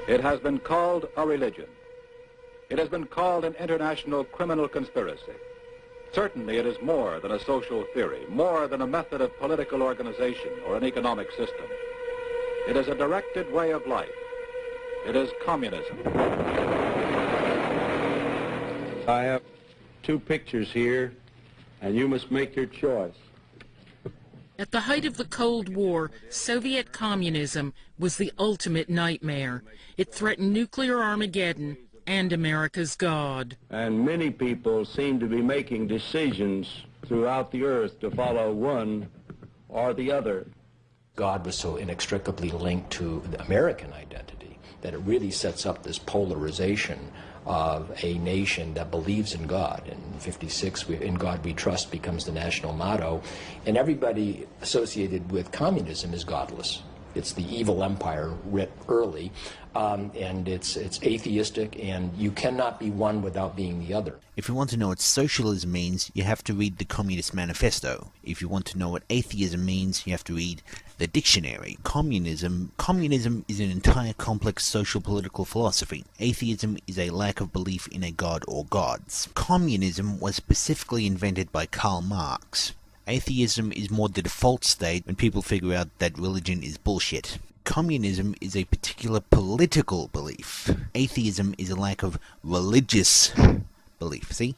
It has been called a religion. It has been called an international criminal conspiracy. Certainly it is more than a social theory, more than a method of political organization or an economic system. It is a directed way of life. It is communism. I have two pictures here, and you must make your choice. At the height of the Cold War, Soviet communism was the ultimate nightmare. It threatened nuclear Armageddon and America's God. And many people seem to be making decisions throughout the earth to follow one or the other. God was so inextricably linked to the American identity that it really sets up this polarization of a nation that believes in God. In 56, in God we trust becomes the national motto, and everybody associated with communism is godless. It's the evil empire writ early, and it's atheistic, and you cannot be one without being the other. If you want to know what socialism means, you have to read the Communist Manifesto. If you want to know what atheism means, you have to read the dictionary. Communism is an entire complex social-political philosophy. Atheism is a lack of belief in a god or gods. Communism was specifically invented by Karl Marx. Atheism is more the default state when people figure out that religion is bullshit. Communism is a particular political belief. Atheism is a lack of religious belief. See?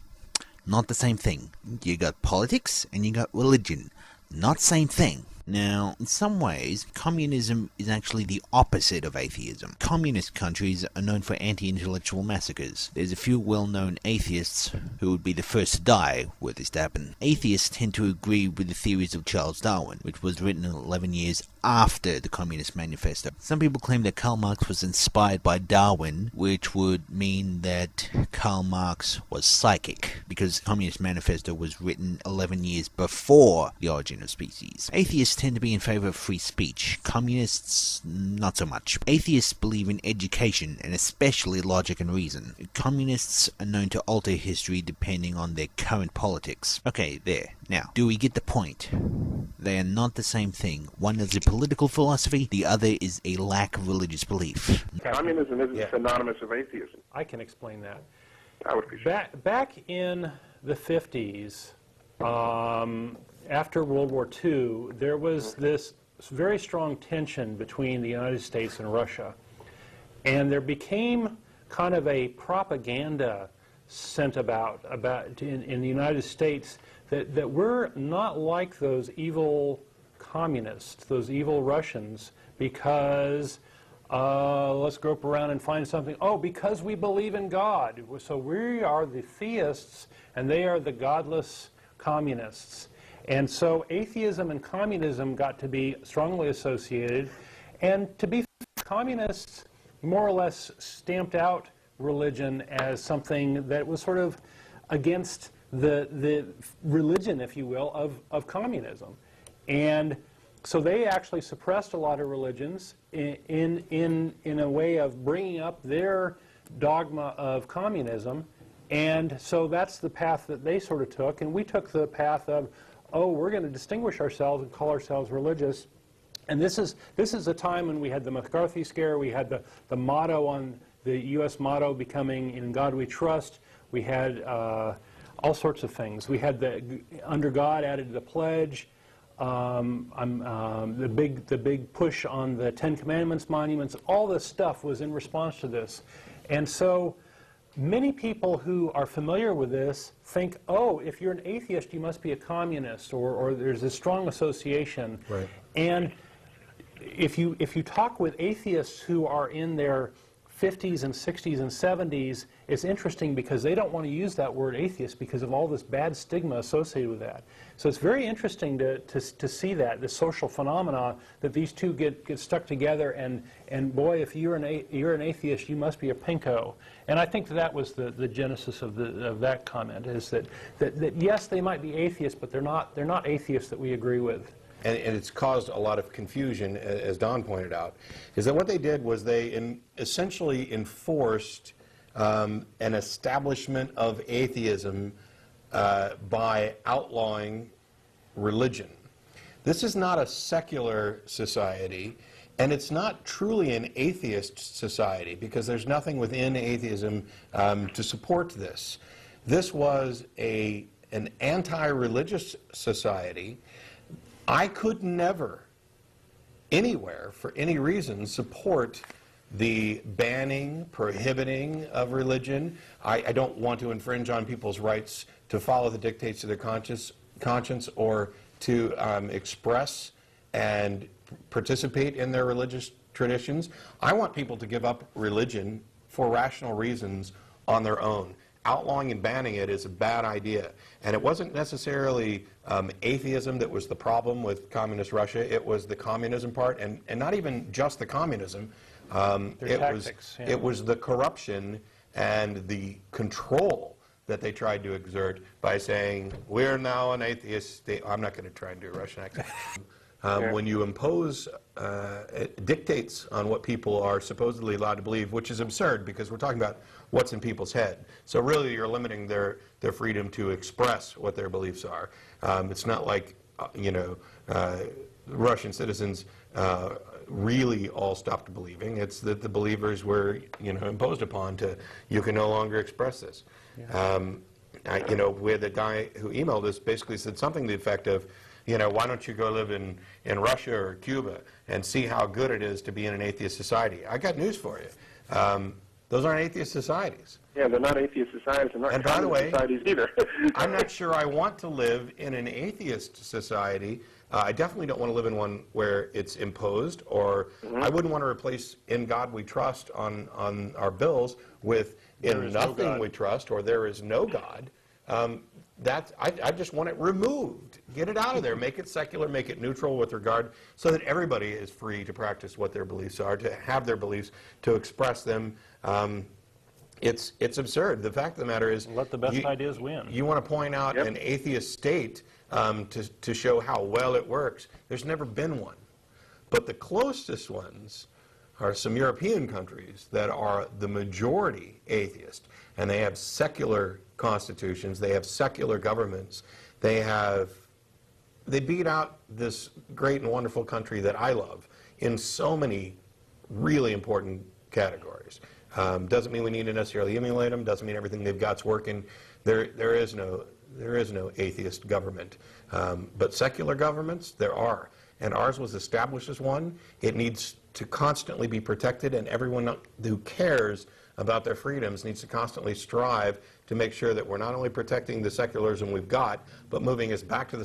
Not the same thing. You got politics and you got religion. Not same thing. Now, in some ways, communism is actually the opposite of atheism. Communist countries are known for anti-intellectual massacres. There's a few well-known atheists who would be the first to die were this to happen. Atheists tend to agree with the theories of Charles Darwin, which was written 11 years after the Communist Manifesto. Some people claim that Karl Marx was inspired by Darwin, which would mean that Karl Marx was psychic, because the Communist Manifesto was written 11 years before The Origin of Species. Atheists tend to be in favor of free speech. Communists, not so much. Atheists believe in education, and especially logic and reason. Communists are known to alter history depending on their current politics. Okay, there. Now, do we get the point? They are not the same thing. One is a political philosophy, the other is a lack of religious belief. Communism isn't synonymous with atheism. I can explain that. I would appreciate Back in the 50s, after World War II, there was this very strong tension between the United States and Russia. And there became kind of a propaganda sent about in the United States that we're not like those evil communists, those evil Russians, because let's grope around and find something. Oh, because we believe in God. So we are the theists and they are the godless communists. And so atheism and communism got to be strongly associated. And to be communists more or less stamped out religion as something that was sort of against the religion, if you will, of communism. And so they actually suppressed a lot of religions in a way of bringing up their dogma of communism. And so that's the path that they sort of took. And we took the path of, oh, we're going to distinguish ourselves and call ourselves religious. And this is a time when we had the McCarthy scare. We had the motto on the U.S. motto becoming "In God We Trust." We had all sorts of things. We had the "Under God" added to the pledge. The big push on the Ten Commandments monuments. All this stuff was in response to this, and so many people who are familiar with this think, oh, if you're an atheist, you must be a communist, or there's a strong association. Right. And if you talk with atheists who are in their 50s and 60s and 70s, it's interesting because they don't want to use that word atheist because of all this bad stigma associated with that. So it's very interesting to see that, this social phenomena, that these two get stuck together, and boy, if you're an atheist, you must be a pinko. And I think that was the genesis of that comment, is that yes, they might be atheists, but they're not atheists that we agree with. And it's caused a lot of confusion, as Don pointed out, is that what they did was they essentially enforced an establishment of atheism by outlawing religion. This is not a secular society. And it's not truly an atheist society, because there's nothing within atheism to support this. This was an anti-religious society. I could never, anywhere, for any reason, support the banning, prohibiting of religion. I don't want to infringe on people's rights to follow the dictates of their conscience or to express and participate in their religious traditions. I want people to give up religion for rational reasons on their own. Outlawing and banning it is a bad idea. And it wasn't necessarily atheism that was the problem with communist Russia. It was the communism part, and not even just the communism. It was the corruption and the control that they tried to exert by saying, we're now an atheist state. I'm not going to try and do a Russian accent. When you impose dictates on what people are supposedly allowed to believe, which is absurd because we're talking about what's in people's head. So really you're limiting their freedom to express what their beliefs are. It's not like, Russian citizens really all stopped believing. It's that the believers were, imposed upon to, you can no longer express this. Yeah. We had the guy who emailed us basically said something to the effect of, why don't you go live in Russia or Cuba and see how good it is to be in an atheist society? I got news for you. Those aren't atheist societies. Yeah, they're not atheist societies. They're not communist societies either. I'm not sure I want to live in an atheist society. I definitely don't want to live in one where it's imposed, or I wouldn't want to replace "In God We Trust" on our bills with "In Nothing We Trust" or "There is no God." I just want it removed. Get it out of there. Make it secular, make it neutral with regard, so that everybody is free to practice what their beliefs are, to have their beliefs, to express them. It's absurd. The fact of the matter is, let the best ideas win. You want to point out an atheist state to show how well it works. There's never been one. But the closest ones are some European countries that are the majority atheist, and they have secular constitutions, they have secular governments, they beat out this great and wonderful country that I love in so many really important categories. Doesn't mean we need to necessarily emulate them, doesn't mean everything they've got's working. There is no atheist government. But secular governments, there are. And ours was established as one. It needs to constantly be protected, and everyone who cares about their freedoms needs to constantly strive to make sure that we're not only protecting the secularism we've got, but moving us back to the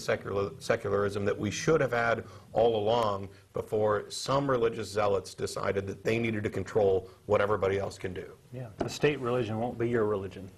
secularism that we should have had all along before some religious zealots decided that they needed to control what everybody else can do. Yeah, the state religion won't be your religion.